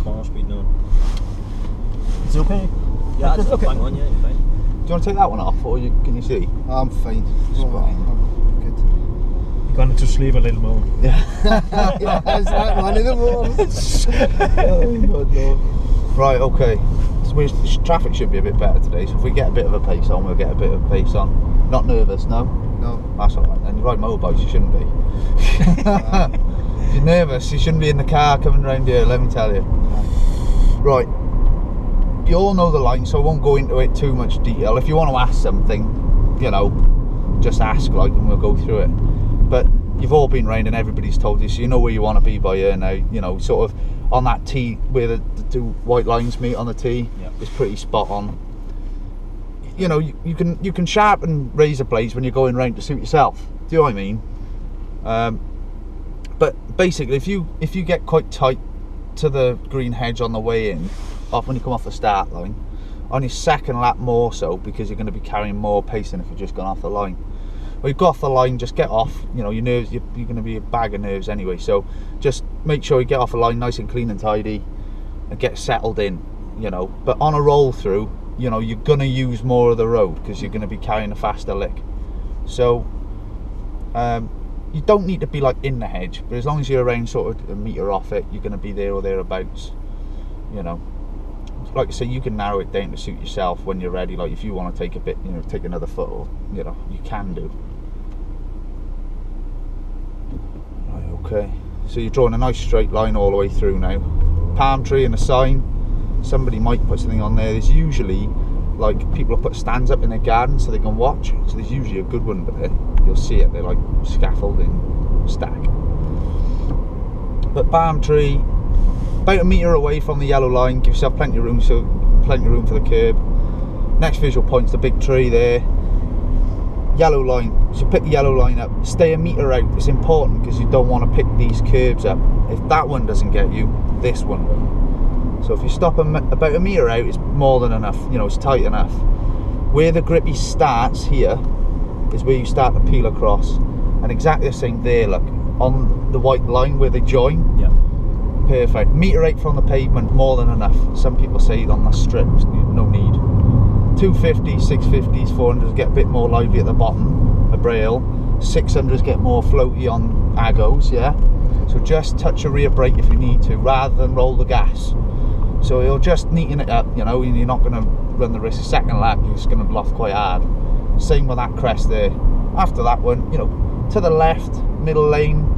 corner speed now. Is it okay? Yeah, it's okay. bang on, yeah, you're fine. Do you want to take that one off, or can you see? I'm fine. Fine. Good. You're going to sleep a little more. Yeah, it's like one in the morning. Oh, no. Right, okay. So traffic should be a bit better today, so if we get a bit of a pace on, we'll get a bit of a pace on. Not nervous, no? No. That's alright then. You ride motorbikes, you shouldn't be. If you're nervous, you shouldn't be in the car coming round here, let me tell you. Right. You all know the line, so I won't go into it too much detail. If you want to ask something, you know, just ask, like, and we'll go through it. But you've all been round and everybody's told you, so you know where you want to be by here now. You know, sort of on that T where the two white lines meet on the T, yeah. It's pretty spot on. You know, you can sharpen razor blades when you're going round to suit yourself. Do you know what I mean? But basically, if you get quite tight to the green hedge on the way in, when you come off the start line, on your second lap more so, because you're going to be carrying more pace than if you've just gone off the line. Well, you go off the line, just get off. You know, your nerves, you're going to be a bag of nerves anyway, so just make sure you get off the line nice and clean and tidy and get settled in, you know. But on a roll through, you know, you're going to use more of the road because you're going to be carrying a faster lick. So you don't need to be like in the hedge, but as long as you're around sort of a metre off it, you're going to be there or thereabouts, you know. Like I say, you can narrow it down to suit yourself when you're ready. Like if you want to take a bit, you know, take another foot, or you know, you can do. Right, okay. So you're drawing a nice straight line all the way through now. Palm tree and a sign. Somebody might put something on there. There's usually, like, people have put stands up in their garden so they can watch. So there's usually a good one there. You'll see it. They're like scaffolding stack. But palm tree. About a metre away from the yellow line, give yourself plenty of room, so plenty of room for the curb. Next visual point's the big tree there. Yellow line, so pick the yellow line up. Stay a metre out, it's important because you don't want to pick these curbs up. If that one doesn't get you, this one will. So if you stop about a metre out, it's more than enough, you know, it's tight enough. Where the grippy starts here is where you start to peel across. And exactly the same there, look, on the white line where they join. Yeah. Perfect. Metre out from the pavement, more than enough. Some people say on the strips, no need. 250s, 650s, 400s get a bit more lively at the bottom, a braille. 600s get more floaty on agos, yeah? So just touch a rear brake if you need to, rather than roll the gas. So it'll just neaten it up, you know, and you're not going to run the risk. Second lap, you're just going to loft quite hard. Same with that crest there. After that one, you know, to the left, middle lane,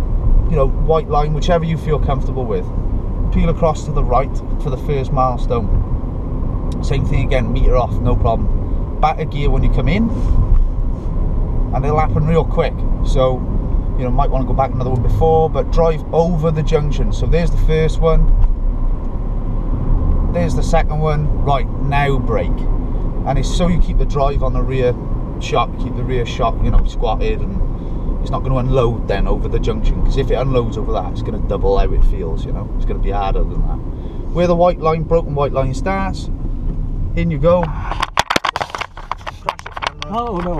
you know, white line, whichever you feel comfortable with. Peel across to the right for the first milestone. Same thing again, metre off, no problem. Back a gear when you come in, and it'll happen real quick. So, you know, might want to go back another one before, but drive over the junction. So there's the first one, there's the second one. Right, now brake. And it's so you keep the drive on the rear shock, keep the rear shock, you know, squatted, and it's not going to unload then over the junction, because if it unloads over that, it's going to double how it feels, you know. It's going to be harder than that. Where the white line, broken white line starts, in you go. Oh no.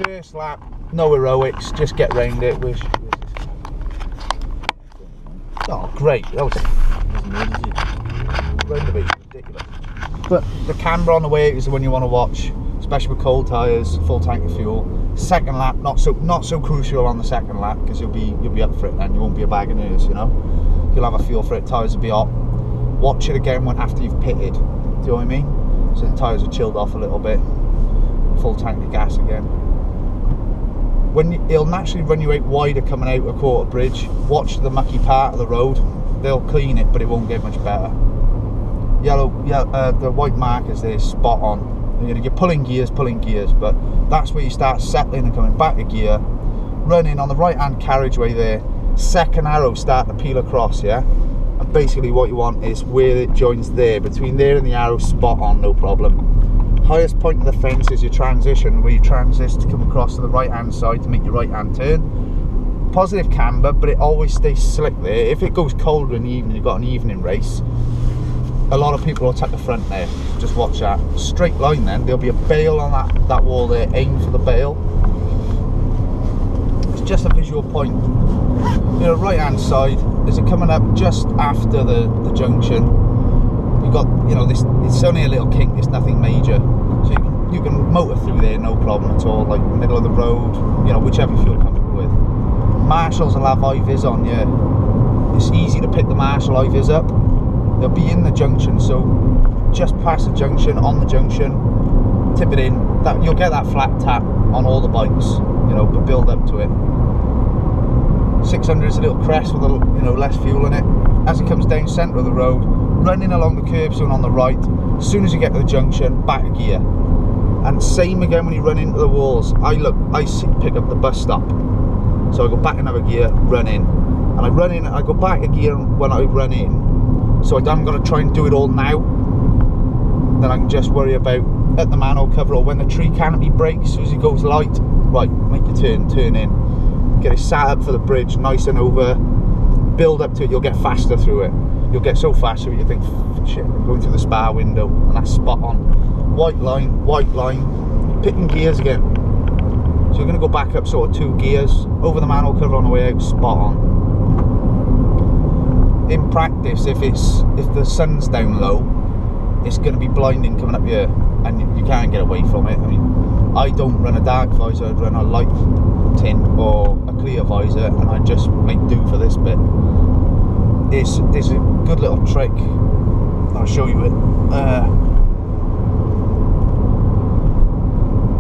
First lap, no heroics, just get round it. Oh great, that was round the beat, ridiculous. But the camber on the way is the one you want to watch, especially with cold tyres, full tank of fuel. Second lap, not so crucial on the second lap, because you'll be up for it then. You won't be a bag of nerves, you know. You'll have a feel for it. Tyres will be hot. Watch it again after you've pitted. Do you know what I mean? So the tyres are chilled off a little bit. Full tank of gas again. It'll naturally run you out wider coming out a quarter bridge. Watch the mucky part of the road. They'll clean it, but it won't get much better. The white markers there, spot on. You're pulling gears, but that's where you start settling and coming back to gear. Running on the right hand carriageway there, second arrow start to peel across, yeah? And basically what you want is where it joins there, between there and the arrow, spot on, no problem. Highest point of the fence is your transition, where you transition to come across to the right hand side to make your right hand turn. Positive camber, but it always stays slick there. If it goes colder in the evening, you've got an evening race, a lot of people will take the front there. Just watch that. Straight line then, there'll be a bail on that wall there. Aim for the bail. It's just a visual point. You know, right hand side, is it coming up just after the junction? You've got, you know, this, it's only a little kink, it's nothing major. So you can motor through there, no problem at all, like middle of the road, you know, whichever you feel comfortable with. Marshals will have high-vis on, yeah. It's easy to pick the Marshall high-vis up. They'll be in the junction, so just past the junction, on the junction, tip it in. That you'll get that flat tap on all the bikes, you know, but build up to it. 600 is a little crest with a, you know, less fuel in it. As it comes down centre of the road, running along the curb zone on the right, as soon as you get to the junction, back a gear. And same again when you run into the walls. I pick up the bus stop, so I go back another gear, run in, and I run in. I go back a gear when I run in, so I don't got to try and do it all now. Then I can just worry about at the manhole cover or when the tree canopy breaks. As soon as it goes light, right, make your turn in, get it sat up for the bridge, nice and over. Build up to it. You'll get faster through it. You'll get so fast through it, you think, shit, I'm going through the spar window, and that's spot on. White line, picking gears again. So you're going to go back up sort of 2 gears, over the manhole cover on the way out, spot on. In practice, if the sun's down low, it's going to be blinding coming up here, and you can't get away from it. I mean, I don't run a dark visor, I'd run a light tint or a clear visor, and I just make do for this bit. There's a good little trick, I'll show you it.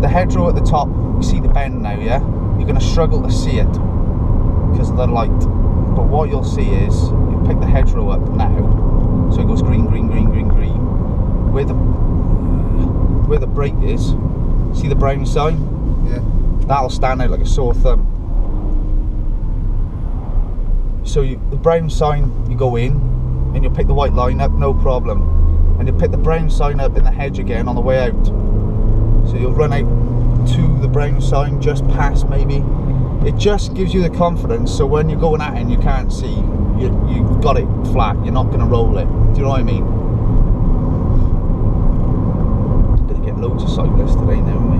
The hedgerow at the top, you see the bend now, yeah? You're going to struggle to see it because of the light. But what you'll see is, you pick the hedgerow up now, so it goes green, green, green, green, green. Where the brake is, see the brown sign? Yeah. That'll stand out like a sore thumb. So the brown sign, you go in, and you pick the white line up, no problem. And you pick the brown sign up in the hedge again on the way out. So you'll run out to the brown sign, just past maybe. It just gives you the confidence, so when you're going at it and you can't see, you've got it flat, you're not going to roll it. Do you know what I mean? Gonna get loads of cyclists today now, haven't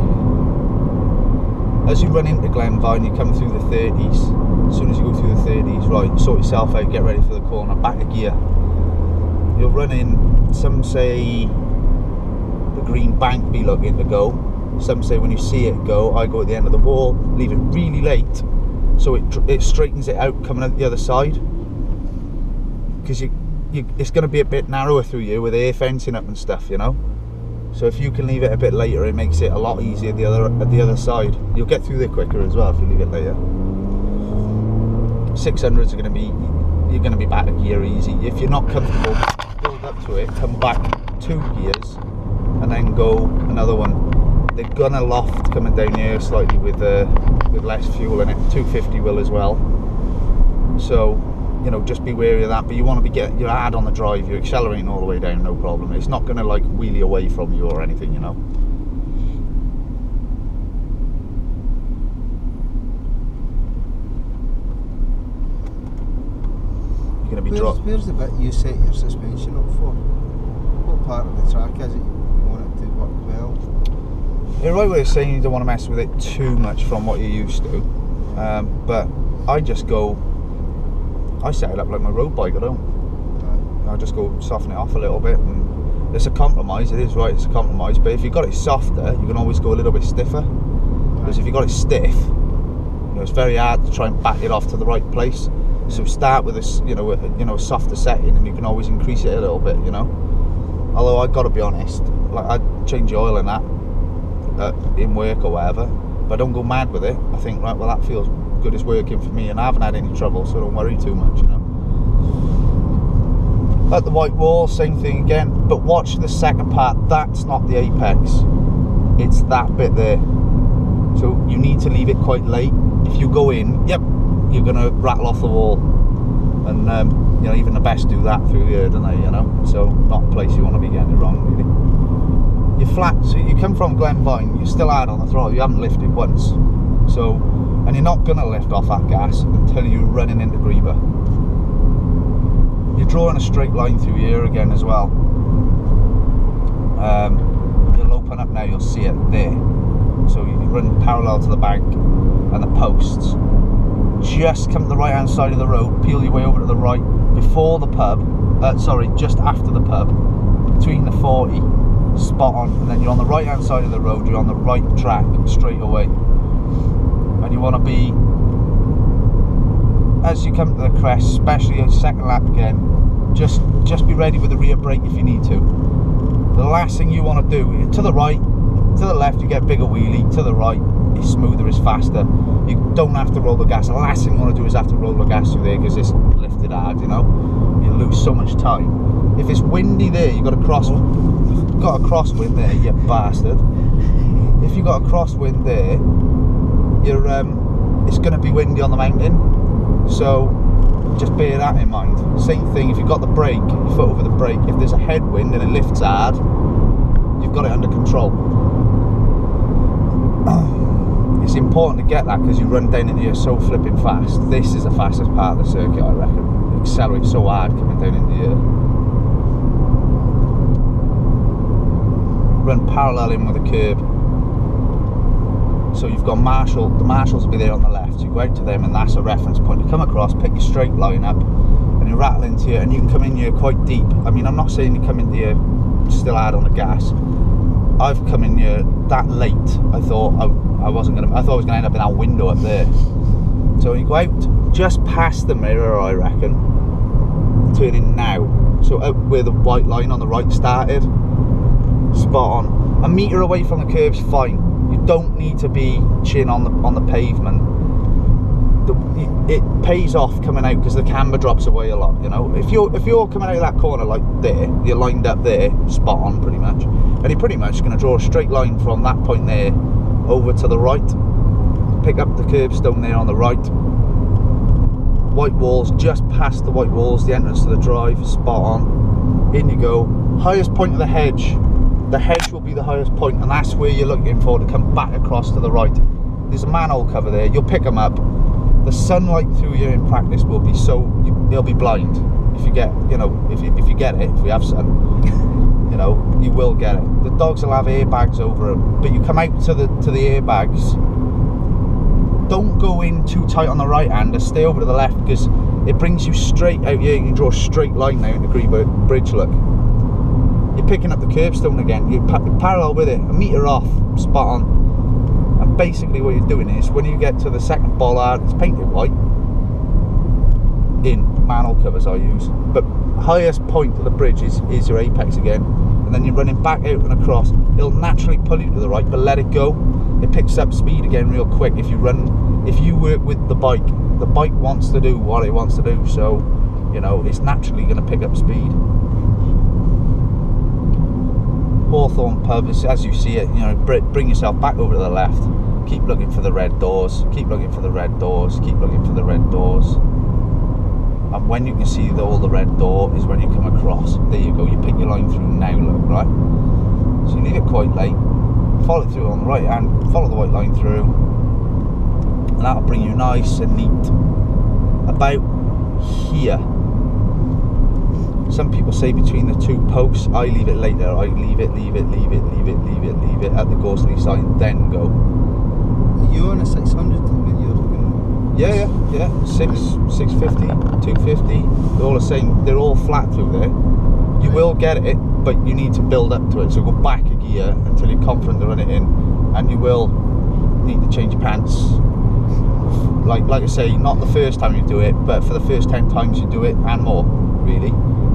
we? As you run into Glenvine, you come through the 30s. As soon as you go through the 30s, right, sort yourself out, get ready for the corner, back a gear. You'll run in, some say the green bank be looking to go. Some say when you see it go, I go at the end of the wall, leave it really late, so it straightens it out coming out the other side. Because it's going to be a bit narrower through you with air fencing up and stuff, you know. So if you can leave it a bit later, it makes it a lot easier at the other side. You'll get through there quicker as well if you leave it later. 600s are going to be, you're going to be back a gear easy. If you're not comfortable, build up to it, come back 2 gears, and then go another one. They're gonna loft coming down here slightly with less fuel in it. 250 will as well. So, you know, just be wary of that. But you want to be getting your hard on the drive. You're accelerating all the way down, no problem. It's not gonna like wheelie away from you or anything, you know. You're gonna be dropped. Where's the bit you set your suspension up for? What part of the track is it you want it to work well? You're right way of saying you don't want to mess with it too much from what you're used to, but I just go, I set it up like my road bike, I don't. I just go soften it off a little bit, and it's a compromise, it is right, it's a compromise, but if you've got it softer, you can always go a little bit stiffer, because if you've got it stiff, you know, it's very hard to try and back it off to the right place. So start with this, you know, a softer setting, and you can always increase it a little bit, you know. Although I've got to be honest, like I change the oil in that in work or whatever, but I don't go mad with it. I think, right, well, that feels good, it's working for me, and I haven't had any trouble, so don't worry too much, you know. At the white wall, same thing again, but watch the second part. That's not the apex, it's that bit there. So you need to leave it quite late. If you go in, yep, you're gonna rattle off the wall, and you know, even the best do that through here, don't they, you know. So not a place you want to be getting it wrong, really. You're flat, so you come from Glenvine, you're still hard on the throttle, you haven't lifted once. So, and you're not gonna lift off that gas until you're running into Griever. You're drawing a straight line through here again as well. You'll open up now, you'll see it there. So you run parallel to the bank and the posts. just come to the right hand side of the road, peel your way over to the right before the pub, sorry, just after the pub, between the 40, spot on, and then you're on the right hand side of the road, you're on the right track straight away. And you want to be, as you come to the crest, especially a second lap again, just be ready with the rear brake if you need to. The last thing you want to do, to the right, to the left you get bigger wheelie, to the right it's smoother, it's faster, you don't have to roll the gas. The last thing you want to do is have to roll the gas through there because it's lifted hard, you know, you lose so much time. If it's windy there, you've got a crosswind there, you bastard. If you've got a crosswind there, you're it's going to be windy on the mountain, so just bear that in mind. Same thing if you've got the brake, your foot over the brake, if there's a headwind and it lifts hard, you've got it under control. It's important to get that because you run down into here so flipping fast. This is the fastest part of the circuit, I reckon. It accelerates so hard coming down into here. Run parallel in with the curb. So you've got the marshals will be there on the left. So you go out to them and that's a reference point. You come across, pick your straight line up and you rattle into here, and you can come in here quite deep. I mean, I'm not saying you come into here still hard on the gas. I've come in here that late. I thought I was gonna end up in that window up there. So you go out just past the mirror, I reckon, turning now. So out where the white line on the right started, spot on. A metre away from the curb's fine. You don't need to be chin on the pavement. It pays off coming out because the camber drops away a lot. You know, if you're coming out of that corner like there, you're lined up there, spot on pretty much, and you're pretty much going to draw a straight line from that point there over to the right. Pick up the curbstone there on the right. White walls, just past the white walls, the entrance to the drive, spot on. In you go. Highest point of the hedge. The hedge will be the highest point, and that's where you're looking for to come back across to the right. There's a manhole cover there. You'll pick them up. The sunlight through you in practice will be you'll be blind if you get, you know, if you get it. If we have sun, you know, you will get it. The dogs will have airbags over them, but you come out to the airbags. Don't go in too tight on the right hand, and stay over to the left because it brings you straight out here. You can draw a straight line now into Greenberg Bridge. Look. You're picking up the curbstone again, you're parallel with it, a metre off, spot on. And basically what you're doing is, when you get to the second bollard, it's painted white, in manhole covers I use, but highest point of the bridge is your apex again, and then you're running back out and across. It'll naturally pull you to the right, but let it go. It picks up speed again real quick. If you work with the bike wants to do what it wants to do, so, you know, it's naturally going to pick up speed. Hawthorne pub is, as you see it, you know, bring yourself back over to the left, keep looking for the red doors, keep looking for the red doors, keep looking for the red doors, and when you can see all the red door is when you come across. There you go, you pick your line through now, look, right? So you leave it quite late, follow it through on the right hand, follow the white line through, and that'll bring you nice and neat about here. Some people say between the two posts. I leave it later. I leave it at the ghostly sign, then go. You're on a 600 when you're Yeah. 650, 250. They're all the same. They're all flat through there. You will get it, but you need to build up to it. So go back a gear until you're confident to run it in, and you will need to change your pants. Like I say, not the first time you do it, but for the first 10 times you do it and more, really.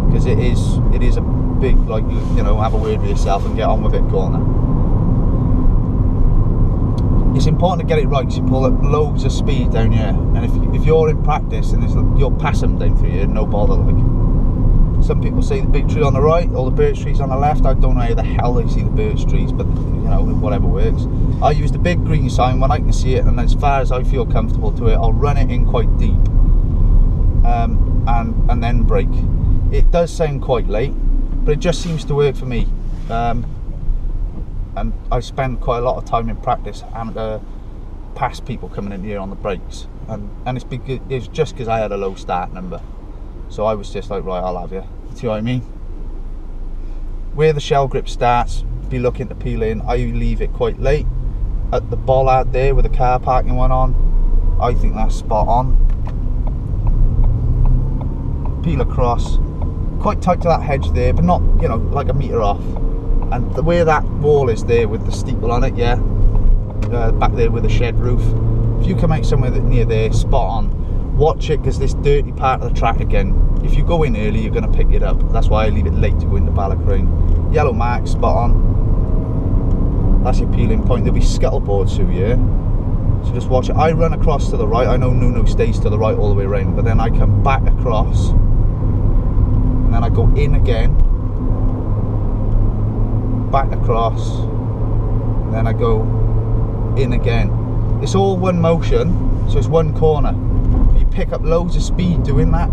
Because it is a big, like, you know, have a word with yourself and get on with it corner. It's important to get it right because you pull up loads of speed down here, and if you're in practice and you'll pass them down through here, no bother. Like, some people say the big tree on the right or the birch trees on the left. I don't know how the hell they see the birch trees, but you know, whatever works. I use the big green sign when I can see it, and as far as I feel comfortable to it, I'll run it in quite deep, and then brake. It does sound quite late, but it just seems to work for me. And I spend quite a lot of time in practice having to pass people coming in here on the brakes, and it's just because I had a low start number, so I was just like, right, I'll have you. See what I mean? Where the shell grip starts, be looking to peel in. I leave it quite late at the bollard there with the car parking one on. I think that's spot on. Peel across, quite tight to that hedge there, but not, you know, like a metre off. And the way that wall is there with the steeple on it, yeah, back there with the shed roof, if you come out somewhere near there, spot on. Watch it, because this dirty part of the track again, if you go in early, you're going to pick it up. That's why I leave it late to go into Ballacrane. Yellow mark, spot on. That's your peeling point. There'll be scuttleboards through here, so just watch it. I run across to the right. I know Nuno stays to the right all the way around, but then I come back across, and then I go in again, back across, and then I go in again. It's all one motion, so it's one corner. You pick up loads of speed doing that.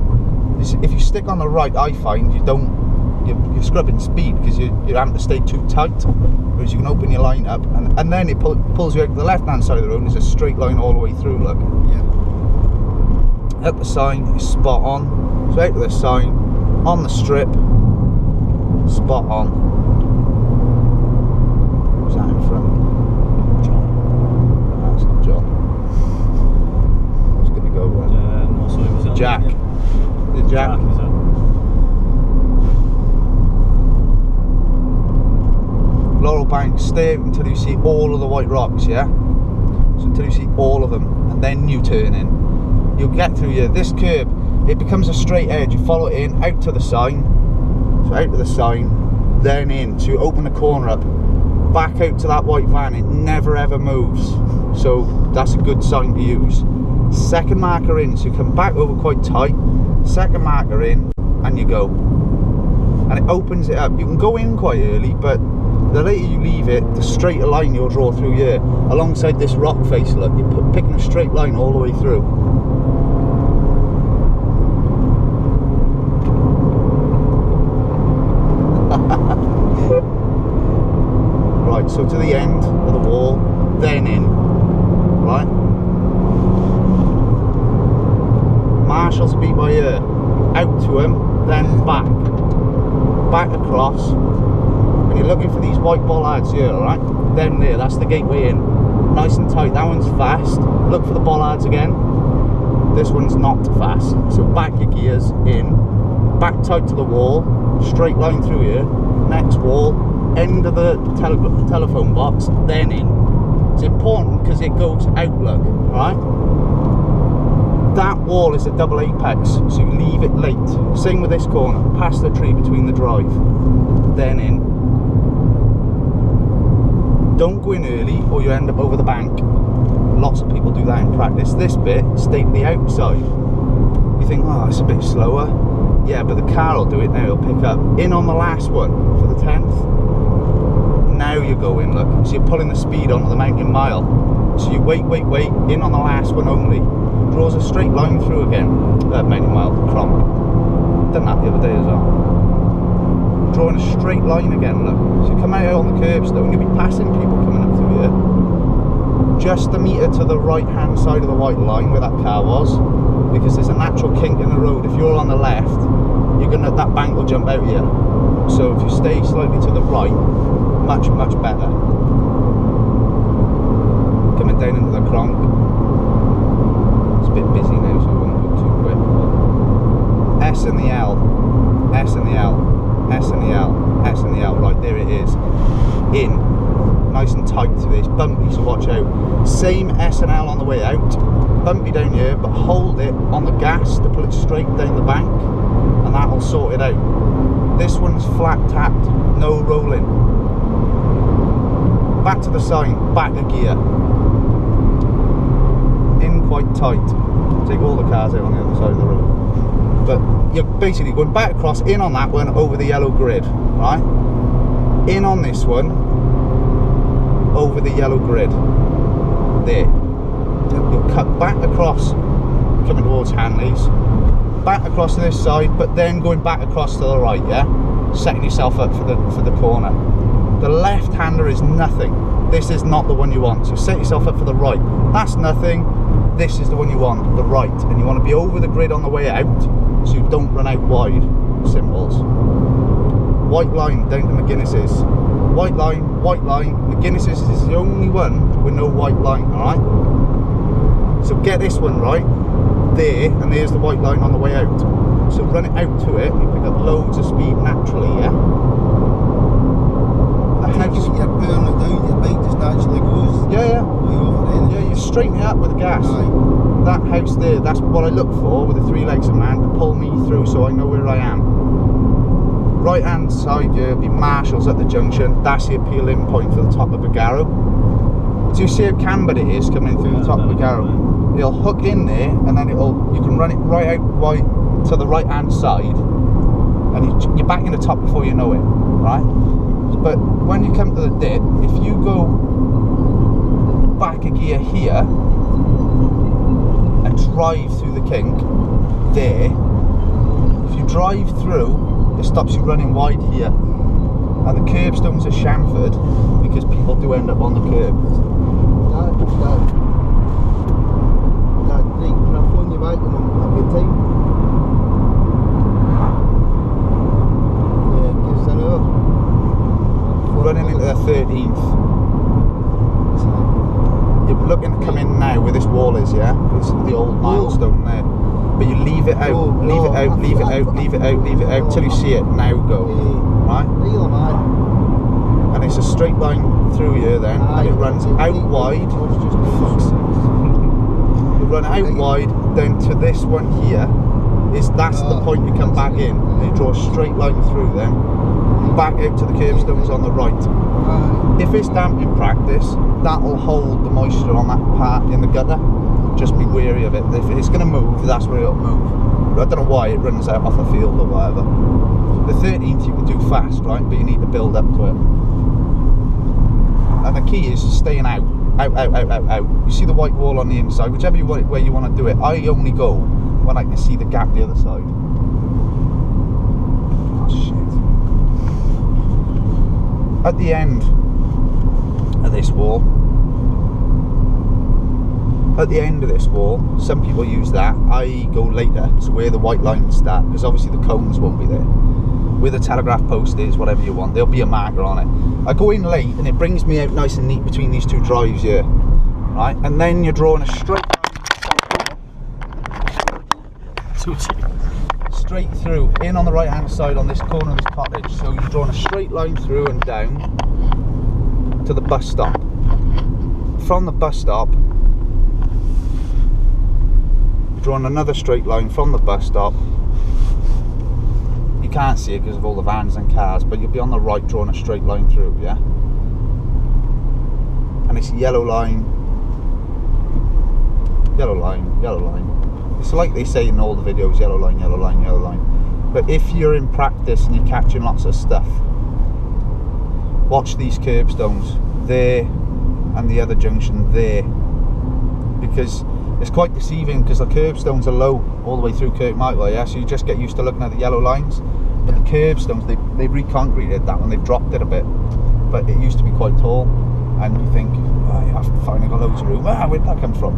If you stick on the right, I find you're scrubbing speed, because you're having to stay too tight, whereas you can open your line up, and then it pulls you out to the left hand side of the road, and it's a straight line all the way through, look. Yeah. Up the sign is spot on, so out to the sign, on the strip, spot on. Who's that in front? John. That's not John. I was going to go no, sorry, was that Jack. Yeah. The Jack. Is that? Laurel Bank, stay out until you see all of the white rocks, yeah? So until you see all of them, and then you turn in. You'll get through here. This curb, it becomes a straight edge. You follow it in, out to the sign. So out to the sign, then in. So you open the corner up, back out to that white van. It never ever moves. So that's a good sign to use. Second marker in, so you come back over quite tight. Second marker in, and you go. And it opens it up. You can go in quite early, but the later you leave it, the straighter line you'll draw through here. Alongside this rock face, look, you're picking a straight line all the way through. Right, so to the end of the wall, then in, right? Marshall's beat by ear, out to him, then back across. When you're looking for these white bollards here, alright? Them there, that's the gateway in. Nice and tight, that one's fast. Look for the bollards again. This one's not fast. So back your gears in, back tight to the wall, straight line through here, next wall, end of the telephone box, then in. It's important because it goes out, look, alright? That wall is a double apex, so you leave it late. Same with this corner, past the tree between the drive, then in. Don't go in early or you end up over the bank. Lots of people do that in practice. This bit, stay to the outside. You think, oh, it's a bit slower. Yeah, but the car will do it now, it'll pick up. In on the last one for the 10th. Now you go in, look. So you're pulling the speed onto the mountain mile. So you wait, in on the last one only. Draws a straight line through again. Mountain mile, Cronk. Done that the other day as well. Drawing a straight line again, look. So you come out on the curbstone, you'll be passing people coming up through here. Just a metre to the right hand side of the white line where that car was, because there's a natural kink in the road. If you're on the left, that bank will jump out here. So if you stay slightly to the right, much better. Coming down into the Cronk. It's a bit busy now, so we won't go too quick. S and the L, S and the L. S and the L, S and the L, right, there it is. In, nice and tight to this, bumpy, so watch out. Same S and L on the way out, bumpy down here, but hold it on the gas to pull it straight down the bank, and that'll sort it out. This one's flat tapped, no rolling. Back to the sign, back a gear. In quite tight. Take all the cars out on the other side of the road. But you're basically going back across, in on that one, over the yellow grid, right? In on this one, over the yellow grid. There. You'll cut back across, coming towards Hanley's, back across to this side, but then going back across to the right, yeah? Setting yourself up for the corner. The left-hander is nothing. This is not the one you want, so set yourself up for the right. That's nothing. This is the one you want, the right. And you want to be over the grid on the way out, so you don't run out wide. Simples. White line down to McGuinness's. White line, McGuinness's is the only one with no white line, alright? So get this one right there, and there's the white line on the way out. So run it out to it, you pick up loads of speed naturally, yeah? The house, You're burning it down, your bike just naturally goes yeah, way over in. yeah, you straighten it up with the gas. Aye. That house there, that's what I look for with the 3 legs of man, to pull me through so I know where I am. Right hand side, yeah, be marshals at the junction, that's the appealing point for the top of Bagaro. So you see how cambered it is coming through the top of Bagaro? It'll hook in there, and then you can run it right out right to the right hand side, and you're back in the top before you know it, right? But when you come to the dip, if you go back a gear here and drive through the kink there, if you drive through, it stops you running wide here. And the curbstones are chamfered because people do end up on the curb. Dad, right, can I phone you back when I'm a good time? Yeah, gives an hour. Running into the 13th. You're looking to come in now where this wall is, yeah? It's the old milestone there. But you leave it out, leave it out, leave it out, leave it out, leave it out till you see it now go. Right? Real man. And it's a straight line through here then, and it runs out wide. You run out wide, then to this one here, that's the point you come back in. And you draw a straight line through then, back out to the curbstones on the right. If it's damp in practice, that'll hold the moisture on that part in the gutter. Just be wary of it. If it's going to move, that's where it'll move. But I don't know why it runs out off the field or whatever. The 13th you can do fast, right? But you need to build up to it. And the key is staying out. Out. You see the white wall on the inside, whichever way you want to do it. I only go when I can see the gap the other side. Oh shit. At the end of this wall, some people use that. I go later, so where the white lines start, because obviously the cones won't be there. Where the telegraph post is, whatever you want, there'll be a marker on it. I go in late and it brings me out nice and neat between these two drives here, right? And then you're drawing a straight through, in on the right hand side on this corner of this cottage. So you're drawing a straight line through and down to the bus stop. From the bus stop, you're drawing another straight line from the bus stop. You can't see it because of all the vans and cars, but you'll be on the right drawing a straight line through, yeah? And it's yellow line, yellow line, yellow line. It's like they say in all the videos, yellow line, yellow line, yellow line. But if you're in practice and you're catching lots of stuff, watch these curbstones there and the other junction there, because it's quite deceiving, because the curbstones are low all the way through Kirk Michael, yeah? So you just get used to looking at the yellow lines. But the curbstones, they've re-concreted that one, they've dropped it a bit. But it used to be quite tall, and you think, oh, I've finally got loads of room. Where'd that come from?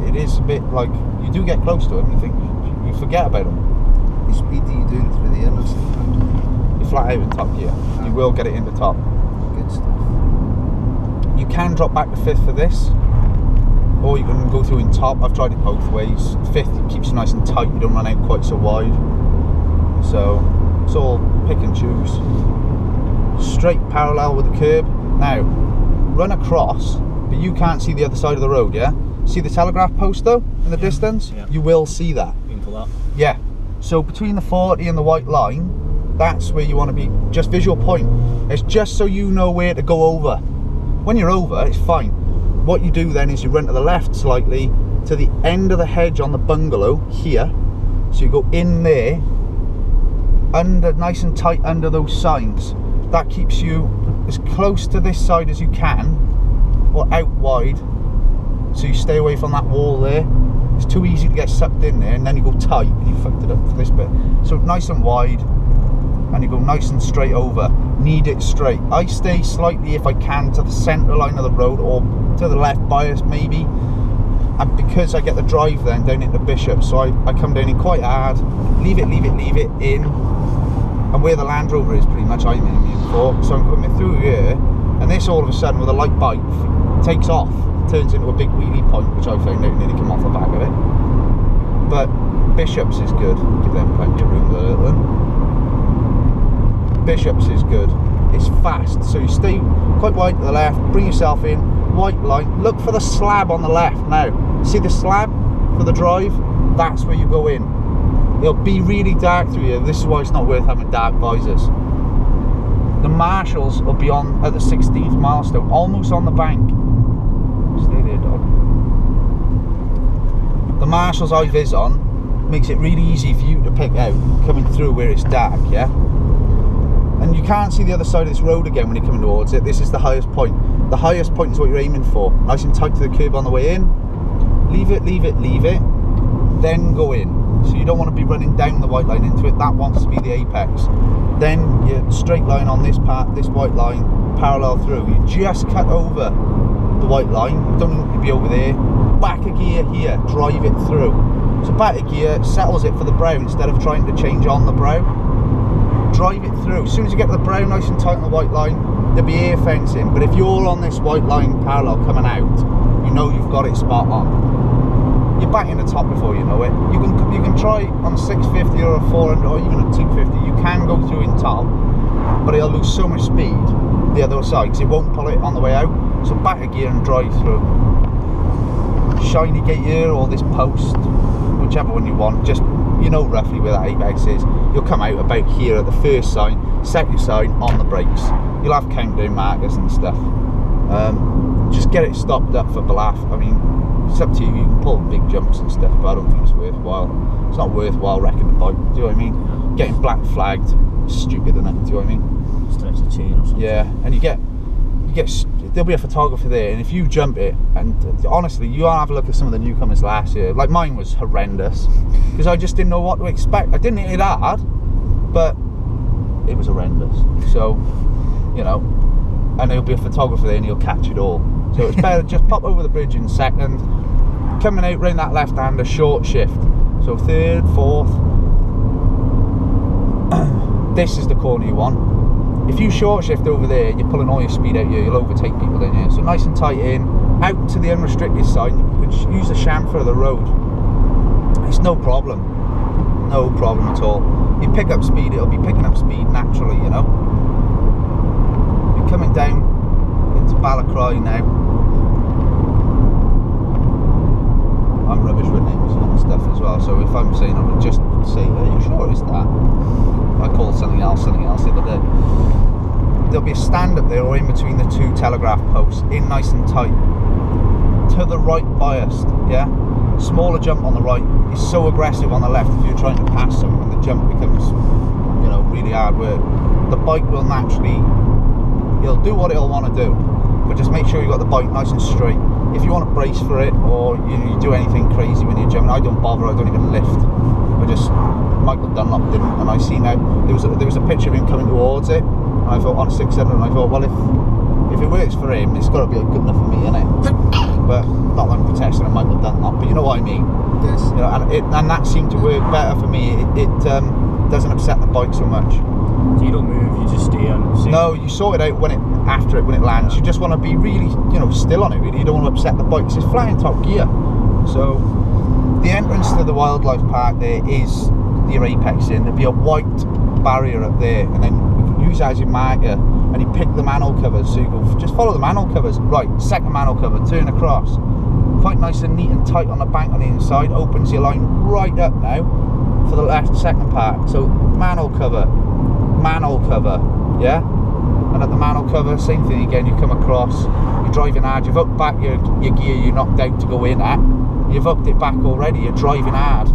It is a bit like, you do get close to them, you think, you forget about them. The speed are you doing through the intersection? You flat out in top gear. You will get it in the top. Good stuff. You can drop back to 5th for this, or you can go through in top. I've tried it both ways. 5th keeps you nice and tight, you don't run out quite so wide. So it's all pick and choose. Straight parallel with the curb. Now run across, but you can't see the other side of the road, yeah? See the telegraph post though in the distance? Yeah. You will see that. Into that. Yeah. So between the 40 and the white line, that's where you want to be. Just visual point. It's just so you know where to go over. When you're over, it's fine. What you do then is you run to the left slightly to the end of the hedge on the bungalow here. So you go in there, under, nice and tight under those signs. That keeps you as close to this side as you can, or out wide, so you stay away from that wall there. It's too easy to get sucked in there, and then you go tight and you fucked it up for this bit. So nice and wide, and you go nice and straight over. Need it straight. I stay slightly, if I can, to the centre line of the road, or to the left bias maybe, and because I get the drive then down into Bishop, so I come down in quite hard, leave it in, and where the Land Rover is pretty much I'm in for. So I'm coming through here, and this all of a sudden with a light bike takes off turns into a big wheelie point, which I found out nearly come off the back of it. But Bishop's is good. Give them plenty of room, the little one. Bishop's is good. It's fast, so you stay quite wide to the left, bring yourself in, white line, look for the slab on the left now. See the slab for the drive? That's where you go in. It'll be really dark through here. This is why it's not worth having dark visors. The marshals will be on at the 16th milestone, almost on the bank. Stay there, dog. The marshals I vis on makes it really easy for you to pick out coming through where it's dark, yeah? And you can't see the other side of this road again when you're coming towards it. This is the highest point. The highest point is what you're aiming for. Nice and tight to the curb on the way in. Leave it, leave it, leave it. Then go in. So you don't want to be running down the white line into it. That wants to be the apex. Then your straight line on this part, this white line, parallel through. You just cut over the white line. You don't need to be over there. Back a gear here, drive it through. So back a gear settles it for the brow instead of trying to change on the brow. Drive it through. As soon as you get to the brow nice and tight on the white line, there'll be air fencing. But if you're on this white line parallel coming out, you know you've got it spot on. You're back in the top before you know it. You can try on a 650 or a 400 or even a 250. You can go through in top, but it'll lose so much speed the other side because it won't pull it on the way out. So back a gear and drive through. Shiny gate here or this post, whichever one you want. Just, you know roughly where that apex is. You'll come out about here at the first sign, second sign on the brakes. You'll have countdown markers and stuff. Just get it stopped up for bluff. I mean, it's up to you. You can pull big jumps and stuff, but I don't think it's worthwhile. It's not worthwhile wrecking the bike. Do you know what I mean? Getting black flagged, stupid, isn't it? Do you know what I mean? Stretch the chain or something. Yeah, and you get. There'll be a photographer there, and if you jump it, and honestly, you have a look at some of the newcomers last year. Like mine was horrendous because I just didn't know what to expect. I didn't hit it hard, but it was horrendous. So, you know, and there'll be a photographer there, and he'll catch it all. So it's better just pop over the bridge in second, coming out round that left hand, a short shift. So third, fourth. This is the corner you want. If you short shift over there, you're pulling all your speed out here, you'll overtake people down here. So nice and tight in, out to the unrestricted side, you can use the chamfer of the road. It's no problem. No problem at all. You pick up speed, it'll be picking up speed naturally, you know. You're coming down into Balacry now. I'm rubbish with names and stuff as well, so if I'm saying, I would just say, are you sure it's that? I called something else the other day. There'll be a stand up there or in between the two telegraph posts, in nice and tight. To the right biased, yeah? Smaller jump on the right. It's so aggressive on the left if you're trying to pass someone, the jump becomes, you know, really hard work. The bike will naturally, it'll do what it'll want to do, but just make sure you've got the bike nice and straight. If you want to brace for it or you do anything crazy when you're jumping, I don't bother, I don't even lift. I just, Michael Dunlop didn't, and I seen out, there was a picture of him coming towards it, and I thought on a 600, and I thought, well, if it works for him, it's got to be good enough for me, innit? But not that I'm protesting on Michael Dunlop, but you know what I mean? Yes. You know, and that seemed to work better for me. It doesn't upset the bike so much. So you don't move, you just stay on. No, you sort it out when it lands. You just want to be really, you know, still on it. Really, you don't want to upset the bike. 'Cause it's flying top gear. So the entrance to the wildlife park there is your apex in. There'll be a white barrier up there, and then you can use that as your marker. And you pick the manhole covers. So you go, just follow the manhole covers. Right, second manhole cover, turn across. Quite nice and neat and tight on the bank on the inside. Opens your line right up now for the left second part. So manhole cover, yeah. And at the manhole cover, same thing again. You come across, you're driving hard. You've upped back your gear you knocked out to go in at. You've upped it back already. You're driving hard,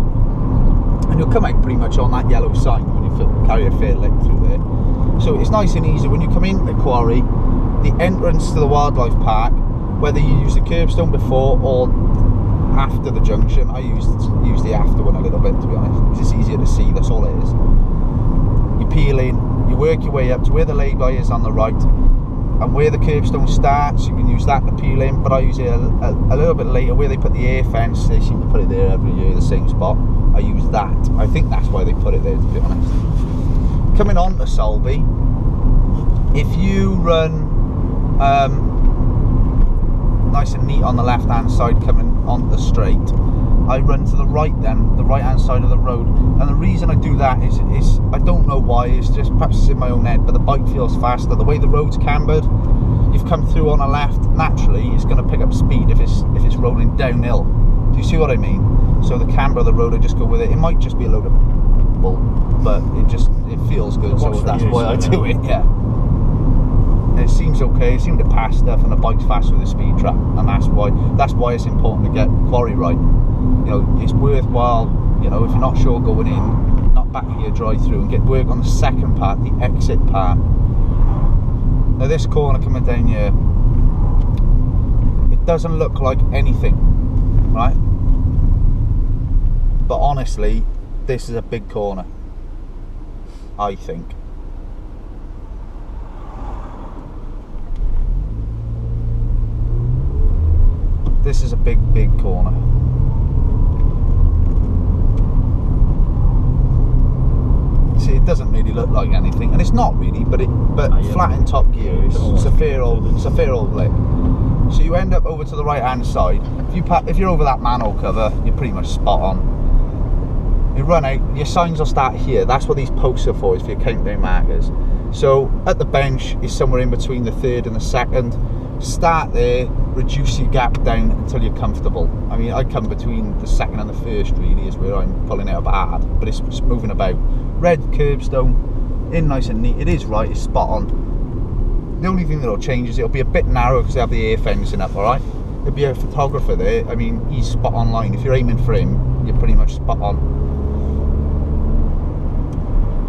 and you'll come out pretty much on that yellow sign when you carry a fair leg through there. So it's nice and easy when you come into the quarry. The entrance to the wildlife park, whether you use the curbstone before or after the junction, I use the after one a little bit, to be honest, because it's easier to see. That's all it is. You peel in, you work your way up to where the lay-by is on the right, and where the curbstone starts, you can use that to peel in. But I use it a little bit later where they put the air fence. They seem to put it there every year, the same spot. I use that. I think that's why they put it there, to be honest. Coming on to Selby, if you run nice and neat on the left hand side coming on the straight. I run to the right then, the right hand side of the road, and the reason I do that is I don't know why, it's just perhaps it's in my own head, but the bike feels faster. The way the road's cambered, you've come through on a left, naturally it's going to pick up speed if it's rolling downhill. Do you see what I mean? So the camber of the road, I just go with it. It might just be a load of bull, but it feels good, so that's why I do it, yeah. And it seems okay, it seems to pass stuff, and the bike's faster with the speed trap, and that's why it's important to get quarry right. You know, it's worthwhile, you know, if you're not sure going in, not back here, drive through and get work on the second part, the exit part. Now this corner coming down here, it doesn't look like anything, right? But honestly, this is a big corner, I think. This is a big corner. See, it doesn't really look like anything, and it's not really, but flat in top gear is it's a fair old lick. So you end up over to the right hand side. If you're over that manhole cover, you're pretty much spot on. You run out, your signs will start here. That's what these posts are for, is for your countdown markers. So at the bench is somewhere in between the third and the second. Start there, reduce your gap down until you're comfortable. I mean, I come between the second and the first really is where I'm pulling out hard, but it's moving about. Red curbstone, in nice and neat. It is right, it's spot on. The only thing that'll change is it'll be a bit narrow because they have the air fencing up, alright? There'll be a photographer there. I mean, he's spot on line. If you're aiming for him, you're pretty much spot on.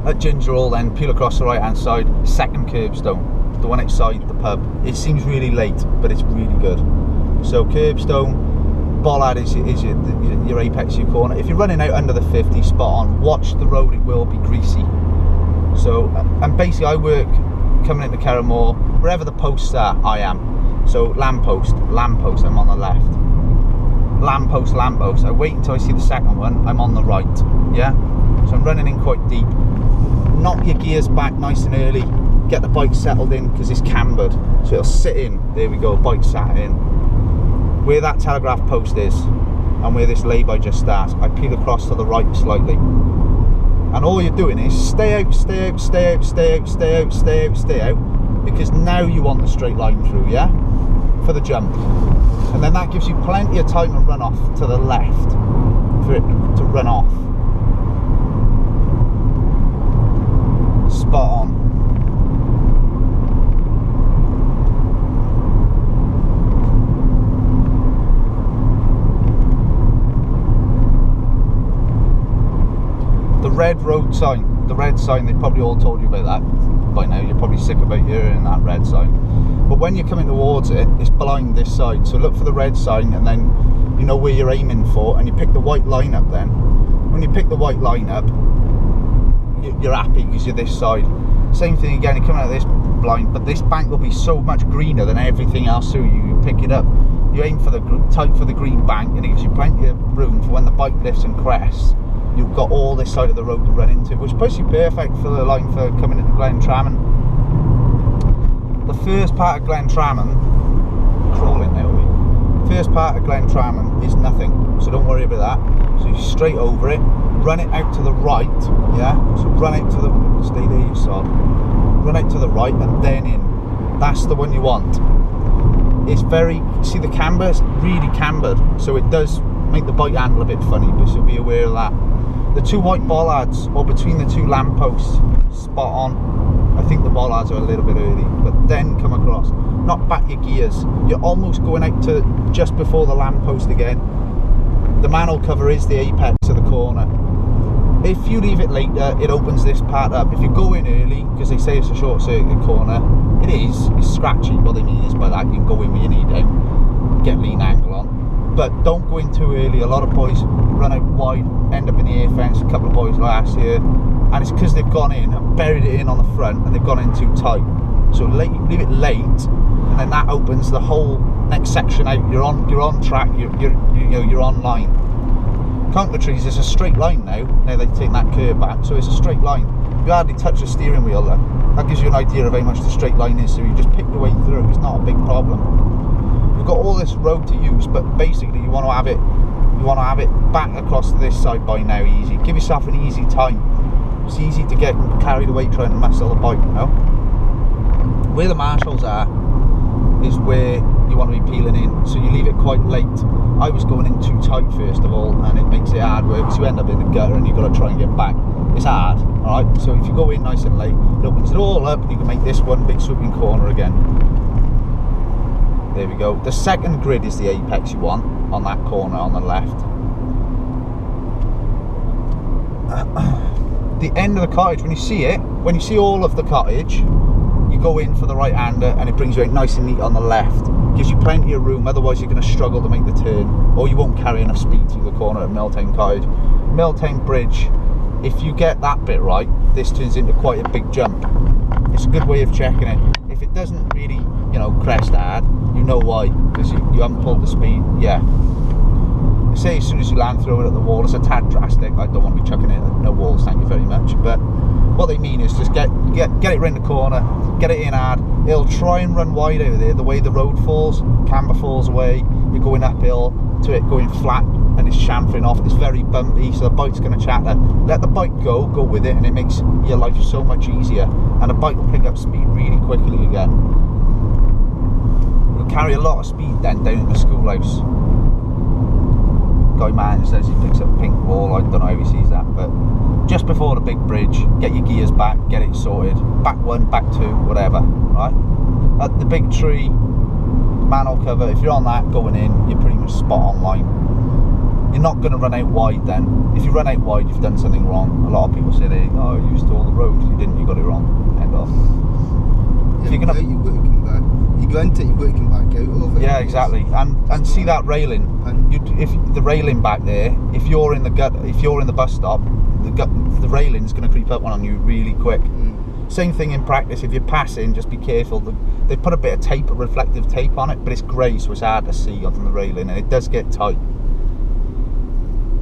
At Ginger Hall then, peel across the right hand side, second curbstone, the one outside the pub. It seems really late, but it's really good. So curbstone, bollard is your apex, your corner. If you're running out under the 50, spot on. Watch the road, it will be greasy. So, and basically I work coming into Carramore, wherever the posts are, I am. So lamppost, I'm on the left. Lamppost, I wait until I see the second one, I'm on the right, yeah? So I'm running in quite deep. Knock your gears back nice and early, get the bike settled in because it's cambered, so it'll sit in. There we go, bike sat in. Where that telegraph post is and where this lay-by just starts, I peel across to the right slightly. And all you're doing is stay out, because now you want the straight line through, yeah? For the jump. And then that gives you plenty of time to run off to the left for it to run off. Spot on. The red road sign, they probably all told you about that by now. You're probably sick about hearing that red sign. But when you're coming towards it, it's blind this side. So look for the red sign and then you know where you're aiming for, and you pick the white line up then. When you pick the white line up, you're happy because you're this side. Same thing again, you're coming out of this blind, but this bank will be so much greener than everything else, so you pick it up. You aim for the tight for the green bank, and it gives you plenty of room for when the bike lifts and crests. You've got all this side of the road to run into, which is basically perfect for the line for coming into Glentrammon. The first part of Glentrammon, crawling now, first part of Glentrammon is nothing, so don't worry about that. So you straight over it, run it out to the right, yeah? So run out to the, stay there you sod, run out to the right and then in. That's the one you want. It's very, see the camber, it's really cambered, so it does make the bike handle a bit funny, but so be aware of that. The two white bollards, or between the two lampposts, spot on. I think the bollards are a little bit early, but then come across. Knock back your gears. You're almost going out to just before the lamppost again. The manhole cover is the apex of the corner. If you leave it later, it opens this part up. If you go in early, because they say it's a short circuit corner, it is, it's scratchy. What they mean is by that, you can go in with your knee down, get lean angle on. But don't go in too early. A lot of boys run out wide, end up in the air fence. A couple of boys last year, and it's because they've gone in and buried it in on the front, and they've gone in too tight. So leave it late, and then that opens the whole next section out. You're on track. You're on line. Conquetries is a straight line now. Now they take that curve back, so it's a straight line. You hardly touch the steering wheel then. That gives you an idea of how much the straight line is. So you just pick your way through. It's not a big problem. You've got all this road to use, but basically you want to have it back across to this side by now easy. Give yourself an easy time. It's easy to get carried away trying to muscle the bike, you know. Where the marshals are is where you want to be peeling in, so you leave it quite late. I was going in too tight first of all, and it makes it hard work, so you end up in the gutter and you've got to try and get back. It's hard, alright? So if you go in nice and late, it opens it all up and you can make this one big swooping corner again. There we go. The second grid is the apex you want on that corner on the left. The end of the cottage, when you see it, when you see all of the cottage, you go in for the right hander and it brings you out nice and neat on the left. Gives you plenty of room, otherwise you're going to struggle to make the turn, or you won't carry enough speed through the corner at Milltown Cottage. Milltown Bridge, if you get that bit right, this turns into quite a big jump. It's a good way of checking it. If it doesn't really, you know, crest hard, you know why, because you haven't pulled the speed. Yeah. Say as soon as you land through it at the wall, it's a tad drastic. I don't want to be chucking it at no walls, thank you very much. But what they mean is just get it round the corner, get it in hard. It'll try and run wide out of there. The way the road falls, camber falls away. You're going uphill to it going flat, and it's chamfering off. It's very bumpy, so the bike's going to chatter. Let the bike go with it, and it makes your life so much easier. And the bike will pick up speed really quickly again. You'll carry a lot of speed then down at the schoolhouse. Guy man says he picks up a pink wall. I don't know how he sees that, but just before the big bridge, get your gears back, get it sorted. Back one, back two, whatever, right? At the big tree, manhole cover, if you're on that going in, you're pretty much spot on line. You're not going to run out wide then. If you run out wide, you've done something wrong. A lot of people say I used all the road. You didn't, you got it wrong. End off. Yeah, if you're gonna, you've got to come back. You go into it, you've got to come back out of it. Yeah, exactly. And see that railing. If the railing back there, if you're in the bus stop, the railing is going to creep up on you really quick. Same thing in practice. If you're passing, just be careful. They put a bit of tape, a reflective tape on it, but it's grey, so it's hard to see on the railing, and it does get tight.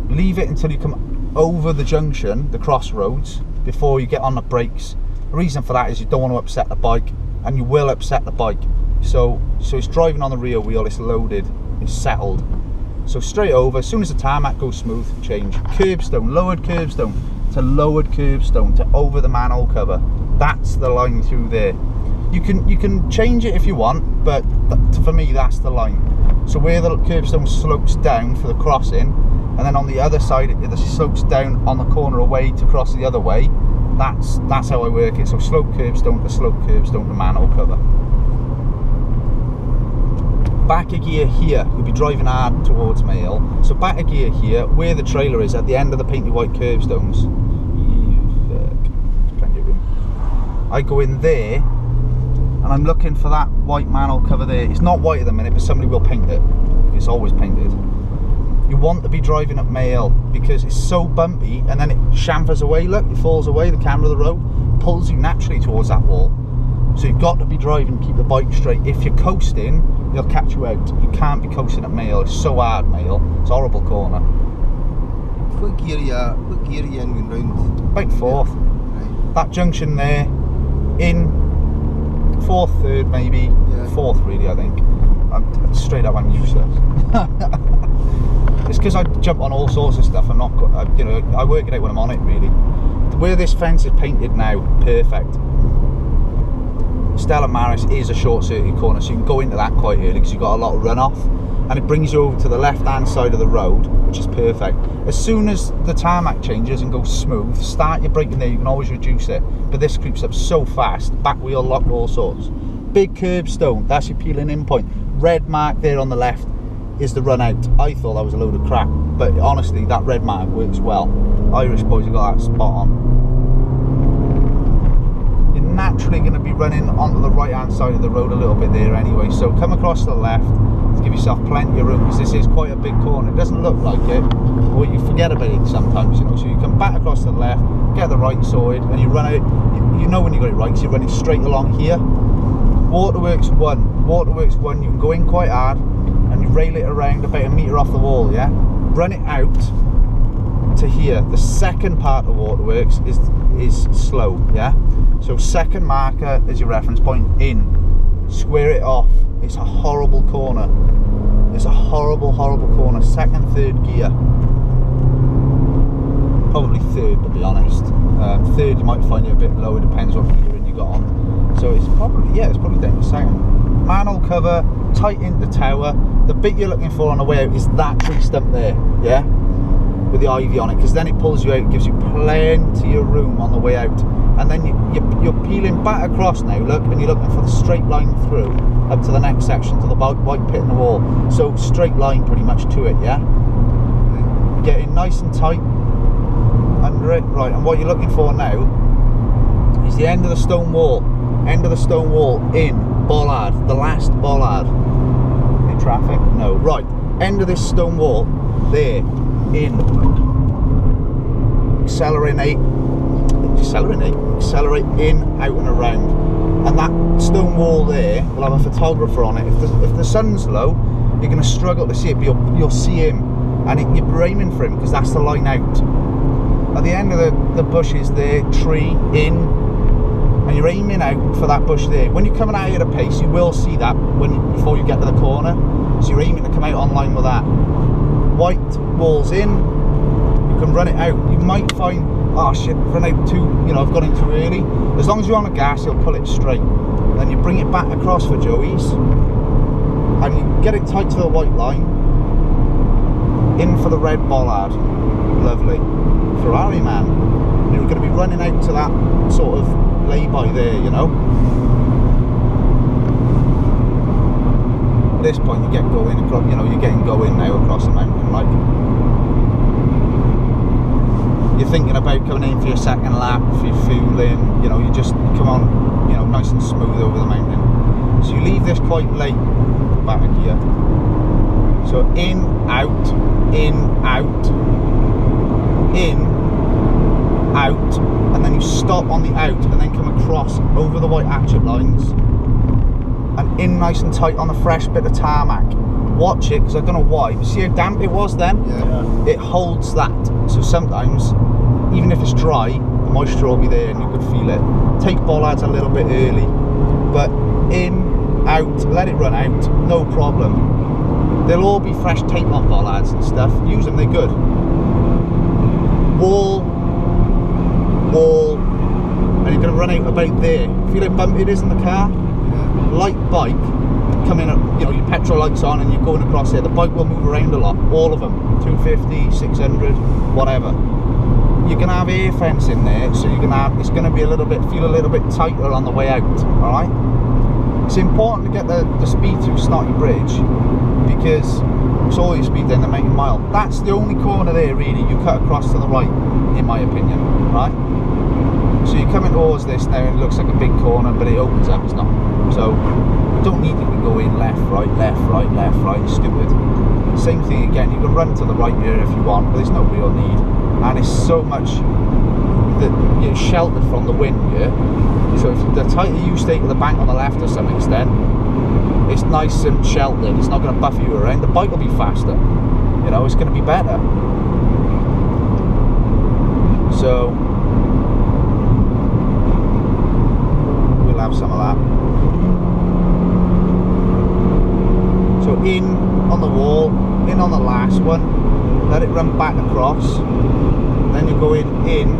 Leave it until you come over the junction, the crossroads, before you get on the brakes. The reason for that is you don't want to upset the bike, and you will upset the bike. So it's driving on the rear wheel, it's loaded, it's settled. So straight over, as soon as the tarmac goes smooth, change. Curbstone, lowered curbstone to lowered curbstone to over the manhole cover. That's the line through there. You can change it if you want, but for me that's the line. So where the curbstone slopes down for the crossing, and then on the other side it slopes down on the corner away to cross the other way. That's how I work it. So slope curbstone to manhole cover. Back a gear here, you'll be driving hard towards Mail. So back a gear here, where the trailer is at the end of the painted white curbstones. Plenty of room. I go in there, and I'm looking for that white manhole cover there. It's not white at the minute, but somebody will paint it. It's always painted. You want to be driving up Mail because it's so bumpy, and then it chamfers away. Look, it falls away. The camber of the road pulls you naturally towards that wall. So you've got to be driving, keep the bike straight. If you're coasting, they'll catch you out. You can't be coasting at Mail. It's so hard, Mail. It's a horrible corner. What gear are you in going round? About fourth. Right. That junction there, in fourth, third maybe. Yeah. Fourth really, I think. I'm straight up, I'm useless. It's because I jump on all sorts of stuff. I'm not, you know, I work it out when I'm on it really. Where this fence is painted now, perfect. Stella Maris is a short circuit corner, so you can go into that quite early because you've got a lot of runoff, and it brings you over to the left hand side of the road, which is perfect. As soon as the tarmac changes and goes smooth, start your braking there. You can always reduce it, but this creeps up so fast. Back wheel locked, all sorts. Big curbstone, that's your peeling in point. Red mark there on the left is the run out. I thought that was a load of crap, but honestly that red mark works well. Irish boys have got that spot on. Naturally going to be running onto the right hand side of the road a little bit there anyway, so come across to the left to give yourself plenty of room, because this is quite a big corner. It doesn't look like it, or you forget about it sometimes, you know. So you come back across to the left, get the right sorted, and you run out. You know when you got it right, so you're running straight along here. Waterworks 1, you can go in quite hard and you rail it around about a metre off the wall, yeah, run it out to here. The second part of Waterworks is slow, yeah. So second marker is your reference point in. square it off. It's a horrible corner. It's a horrible corner. Second, third gear. Probably third, to be honest. Third you might find it a bit low, it depends what gearing you got on. So it's probably, yeah, it's probably down to second. Manhole cover, tight into tower. The bit you're looking for on the way out is that tree stump there, yeah? With the ivy on it, because then it pulls you out, gives you plenty of room on the way out. And then you're peeling back across now, look, and you're looking for the straight line through up to the next section, to the white pit in the wall. So straight line pretty much to it, yeah? Getting nice and tight under it, right, and what you're looking for now is the end of the stone wall. End of the stone wall in bollard, the last bollard. In traffic? No, right. End of this stone wall, there, in. Accelerate in, out and around. And that stone wall there will have a photographer on it. If the sun's low, you're going to struggle to see it, but you'll see him, and you're aiming for him because that's the line out. At the end of the bushes there, tree in, and you're aiming out for that bush there. When you're coming out at a pace, you will see that before you get to the corner. So you're aiming to come out on line with that. White walls in, you can run it out. You might find, oh shit, run out too, you know, I've got in too early. As long as you're on the gas, you'll pull it straight. Then you bring it back across for Joey's, and you get it tight to the white line. In for the red bollard. Lovely. Ferrari man. You're going to be running out to that sort of lay-by there, you know. At this point you get going across, you know, you're getting going now across the mountain, like. You're thinking about coming in for your second lap, for your fueling, you know, you just come on, you know, nice and smooth over the mountain. So you leave this quite late, back gear. So in, out, and then you stop on the out and then come across over the white hatchet lines and in nice and tight on the fresh bit of tarmac. Watch it, because I don't know why, but see how damp it was then? Yeah. It holds that, so sometimes even if it's dry, the moisture will be there and you could feel it. Take bollards a little bit early, but in, out, let it run out, no problem. There'll all be fresh tape on bollards and stuff. Use them, they're good. Wall, and you're going to run out about there. Feel how bumpy it is in the car? Light bike, coming up, you know, your petrol lights on and you're going across there. The bike will move around a lot, all of them. 250, 600, whatever. You're going to have air fence in there, so you're going to have, it's going to be feel a little bit tighter on the way out, alright? It's important to get the speed through Snotty Bridge, because it's all your speed down the mountain mile. That's the only corner there really you cut across to the right, in my opinion, right? So you're coming towards this now and it looks like a big corner, but it opens up, it's not. So you don't need to go in left, right, it's stupid. Same thing again, you can run to the right here if you want, but there's no real need. And it's so much that you're sheltered from the wind here. So if the tighter you stay to the bank on the left to some extent, it's nice and sheltered, it's not going to buff you around. The bike will be faster, you know, it's going to be better. So we'll have some of that. So in on the wall, in on the last one, let it run back across, then you're going in.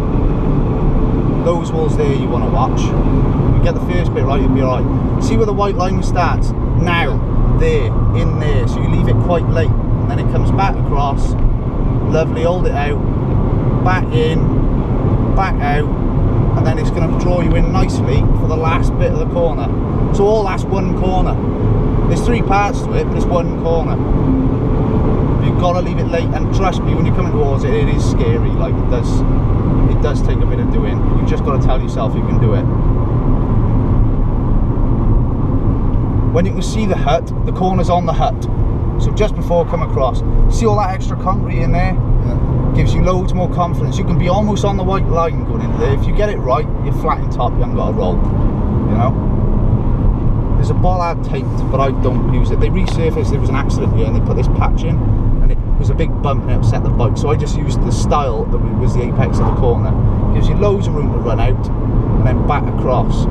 Those walls there you want to watch. You get the first bit right, you'll be alright. See where the white line starts? Now, there, in there. So you leave it quite late, and then it comes back across. Lovely, hold it out, back in, back out, and then it's going to draw you in nicely for the last bit of the corner. So all that's one corner. There's three parts to it, but it's one corner. You've got to leave it late, and trust me, when you're coming towards it, it is scary. Like it does take a bit of doing. You've just got to tell yourself you can do it. When you can see the hut, the corner's on the hut. So just before I come across, see all that extra concrete in there? Yeah. Gives you loads more confidence. You can be almost on the white line going into there. If you get it right, you're flat in top, you haven't got to roll. You know? There's a bollard taped, but I don't use it. They resurfaced, there was an accident here and they put this patch in, and it was a big bump and it upset the bike. So I just used the style that was the apex of the corner. Gives you loads of room to run out and then back across.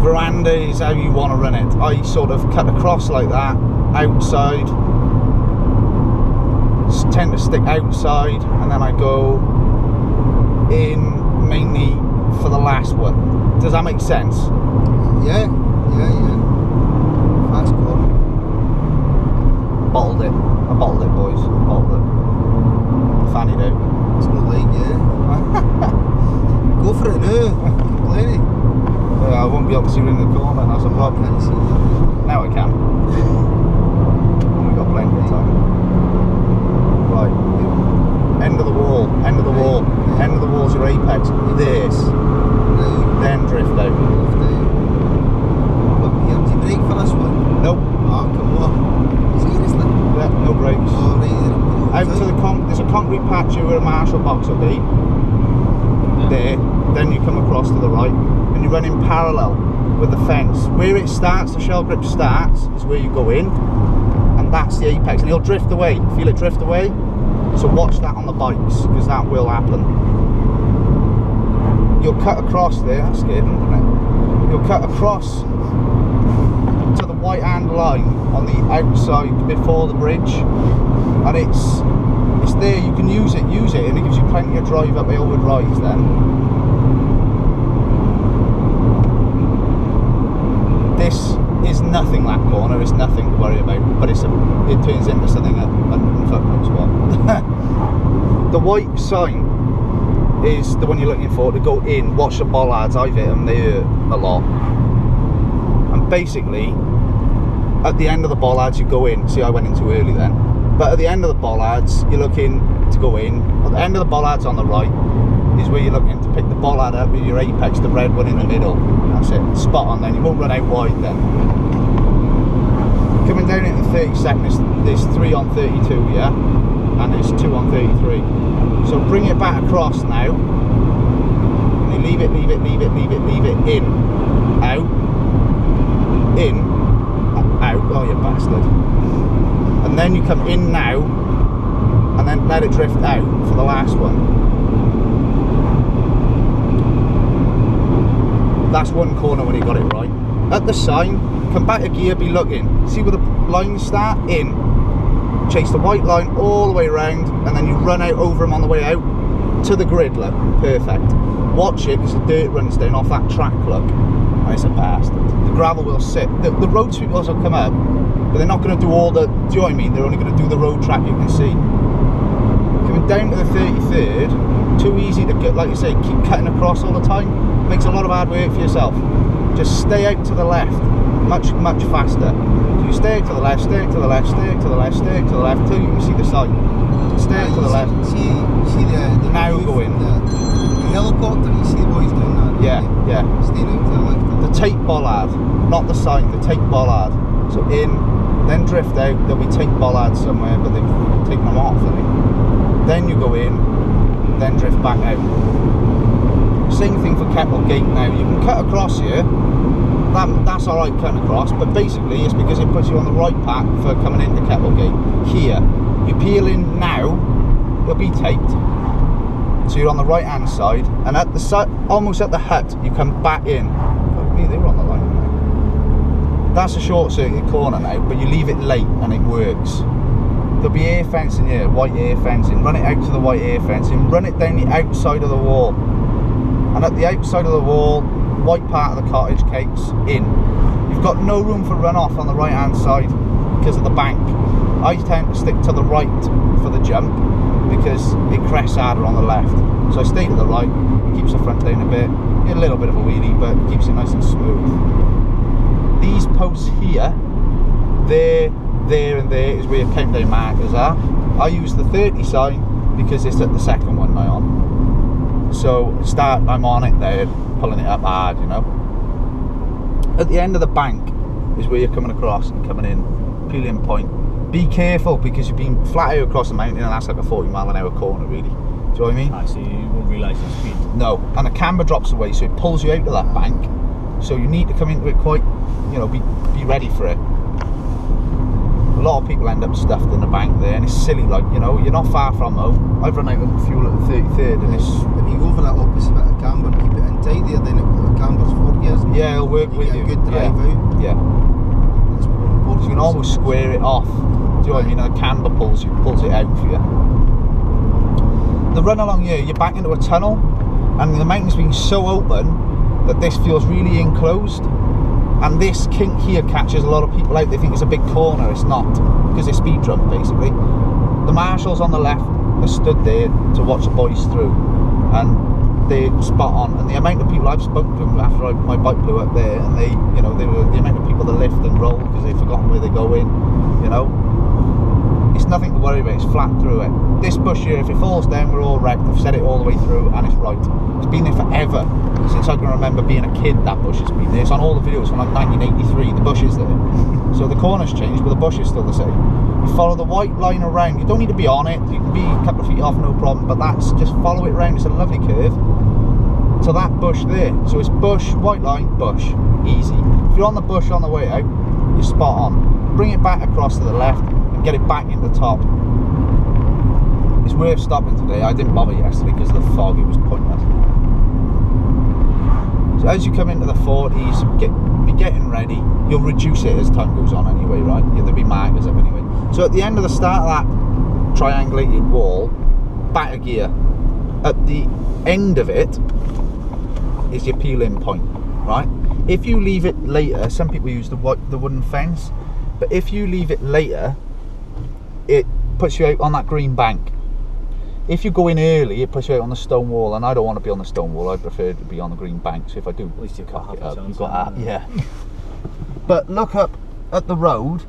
Veranda is how you want to run it. I sort of cut across like that, outside, tend to stick outside, and then I go in mainly for the last one. Does that make sense? Yeah. Fast corner. Bottled it. I bottled it, boys. I bottled it. Fannied out. It's not like, yeah. Go for it now. Plenty. I won't be able to see you in the corner, that's a problem. Can't see you. Now I can. And we've got plenty of time. Right. End of the wall, end of the wall. End of the wall's your apex. This. Then drift out. What, you have to brake for this one? Nope. Oh, come on. Seriously? Yeah, no brakes. Oh, right there. Out to the there's a concrete patch where a marshal box will be. There. Then you come across to the right. And you run in parallel with the fence. Where it starts, the shell grip starts, is where you go in. And that's the apex. And he'll drift away. Feel it drift away? So watch that on the bikes, because that will happen. You'll cut across there. That's scared, isn't it? You'll cut across to the white hand line on the outside before the bridge. And it's there, you can use it, and it gives you plenty of drive up Aylwood Rise then. This is nothing, that corner, it's nothing to worry about, but it turns into something at fuck knows what. The white sign is the one you're looking for to go in. Watch the bollards, I've hit them, they hurt a lot. And basically, at the end of the bollards you go in. See, I went in too early then. But at the end of the bollards, you're looking to go in. At the end of the bollards on the right is where you're looking to pick the bollard up with your apex, the red one in the middle. That's it, spot on then. You won't run out wide then. Coming down into 32nd, there's 3 on 32, yeah? And there's 2 on 33. So bring it back across now. And you leave it in. Out. In. Out. Oh, you bastard. And then you come in now, and then let it drift out for the last one. That's one corner when you got it right. At the sign, come back a gear, be looking. See where the lines start? In. Chase the white line all the way around, and then you run out over them on the way out to the grid, look. Perfect. Watch it as the dirt runs down off that track, look. And it's a bastard. The gravel will sit. The road sweep wheels will come up, but they're not going to do all the, do you know what I mean? They're only going to do the road track you can see. Coming down to the 33rd, too easy to get, like you say, keep cutting across all the time. Makes a lot of hard work for yourself. Just stay out to the left, much faster. So you stay out to the left, stay out to the left, stay out to the left, stay out to the left, till you can see the sign. Stay out to the left. See the now go in. The helicopter, you see the boys doing that? Yeah. Staying out to the left. The tape bollard, not the sign, the tape bollard. So in, then drift out, there'll be tape bollards somewhere, but they've taken them off, I think. Then you go in, then drift back out. Same thing for Kettlegate now. You can cut across here, that's alright cutting across, but basically it's because it puts you on the right path for coming into Kettlegate. Here, you peel in now, it'll be taped. So you're on the right hand side, and at the side, almost at the hut, you come back in. Oh, they were on the line. That's a short circuit corner now, but you leave it late and it works. There'll be air fencing here, white air fencing. Run it out to the white air fencing, run it down the outside of the wall. And at the outside of the wall, white part of the cottage cakes in. You've got no room for runoff on the right hand side because of the bank. I tend to stick to the right for the jump because it crests harder on the left. So I stay to the right, keeps the front down a bit, a little bit of a wheelie, but keeps it nice and smooth. These posts here, there and there is where your countdown markers are. I use the 30 sign because it's at the second one now on. So I'm on it there, pulling it up hard, you know. At the end of the bank is where you're coming across and coming in, peeling point. Be careful because you've been flat out across the mountain and that's like a 40-mile-an-hour corner, really. Do you know what I mean? I see, you won't realise the speed. No, and the camber drops away, so it pulls you out of that bank. So you need to come into it quite, you know, be ready for it. A lot of people end up stuffed in the bank there, and it's silly, like, you know, you're not far from home. I've run out of fuel at the 33rd, and it's... If you go for that opposite bit of camber, keep it in tight there, then the camber's 4 gears. Yeah, it'll work with get you. a good drive out. Yeah. That's more important. You can almost square it off. Do you know what I mean? The camber pulls it out for you. The run along here, you're back into a tunnel, and the mountain's been so open that this feels really enclosed. And this kink here catches a lot of people out. They think it's a big corner. It's not, because it's speed trump basically. The marshals on the left are stood there to watch the boys through, and they're spot on. And the amount of people I've spoken to after my bike blew up there, and they were the amount of people that lift and roll because they've forgotten where they're going. You know, it's nothing to worry about. It's flat through it. This bush here, if it falls down, we're all wrecked. I've set it all the way through, and it's right. It's been there forever. Since I can remember being a kid, that bush has been there. It's on all the videos from like 1983, the bush is there. So the corner's changed, but the bush is still the same. You follow the white line around. You don't need to be on it. You can be a couple of feet off, no problem, but that's just follow it around. It's a lovely curve to that bush there. So it's bush, white line, bush. Easy. If you're on the bush on the way out, you're spot on. Bring it back across to the left and get it back in the top. It's worth stopping today. I didn't bother yesterday because of the fog. It was pointless. So as you come into the 40s, be getting ready. You'll reduce it as time goes on anyway, right? There'll be markers up anyway. So at the end of the start of that triangulated wall, back a gear. At the end of it is your peel-in point, right? If you leave it later, some people use the wooden fence, but if you leave it later, it puts you out on that green bank. If you go in early, it puts you out on the stone wall, and I don't want to be on the stone wall. I prefer to be on the green bank. So if I do, At least you've got half it a up, chance. you've got that, yeah. But look up at the road